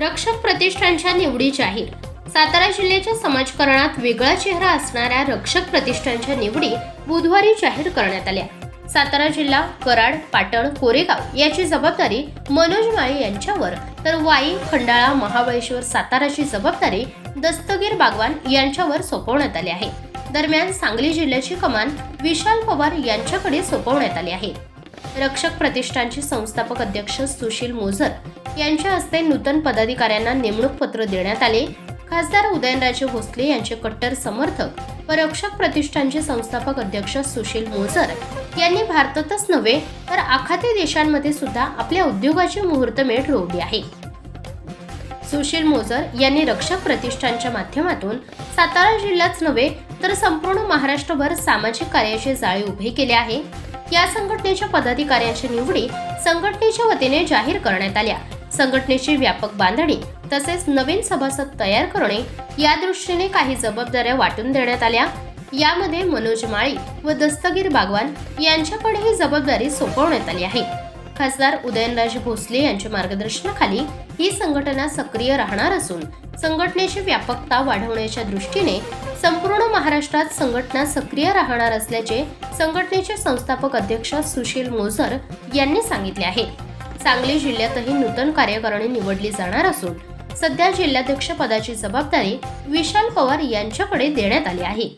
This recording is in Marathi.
रक्षक प्रतिष्ठानच्या निवडी जाहीर. सातारा जिल्ह्याच्या समाजकारणात वेगळा चेहरा असणाऱ्या रक्षक प्रतिष्ठानच्या निवडी बुधवारी जाहीर करण्यात आल्या. सातारा जिल्हा, कराड, पाटण, कोरेगाव याची जबाबदारी मनोज माळी यांच्यावर, तर वाई, खंडाळा, महाबळेश्वर, साताराची जबाबदारी दस्तगीर बागवान यांच्यावर सोपवण्यात आली आहे. दरम्यान सांगली जिल्ह्याची कमान विशाल पवार यांच्याकडे सोपवण्यात आली आहे. रक्षक प्रतिष्ठानचे संस्थापक अध्यक्ष सुशील मोझर यांच्या हस्ते नूतन पदाधिकाऱ्यांना नेमणूक पत्र देण्यात आले. खासदार उदयनराजे भोसले यांचे कट्टर समर्थक व रक्षक प्रतिष्ठानचे संस्थापक अध्यक्ष सुशील मोझर यांनी भारतातच नव्हे तर आखाती देशांमध्ये सुद्धा आपल्या उद्योगाची मुहूर्तमेढ रोवली आहे. सुशील मोझर यांनी रक्षक प्रतिष्ठानच्या माध्यमातून सातारा जिल्ह्याच नव्हे तर संपूर्ण महाराष्ट्रभर सामाजिक कार्याचे जाळे उभे केले आहे. या संघटनेच्या पदाधिकाऱ्यांच्या निवडी संघटनेच्या वतीने जाहीर करण्यात आल्या. संघटनेची व्यापक बांधणी तसेच नवीन सभासद तयार करणे या दृष्टीने काही जबाबदाऱ्या वाटून देण्यात आल्या. यामध्ये मनोज माळी व दस्तगीर बागवान यांच्याकडे ही जबाबदारी सोपवण्यात आली आहे. खासदार उदयनराजे भोसले यांच्या मार्गदर्शनाखाली ही संघटना सक्रिय राहणार असून संघटनेची व्यापकता वाढवण्याच्या दृष्टीने संपूर्ण महाराष्ट्रात संघटना सक्रिय राहणार असल्याचे संघटनेचे संस्थापक अध्यक्ष सुशील मोझर यांनी सांगितले आहे. सांगली जिल्ह्यातही नूतन कार्यकारिणी निवडली जाणार असून सध्या जिल्हाध्यक्ष पदाची जबाबदारी विशाल पवार यांच्याकडे देण्यात आली आहे.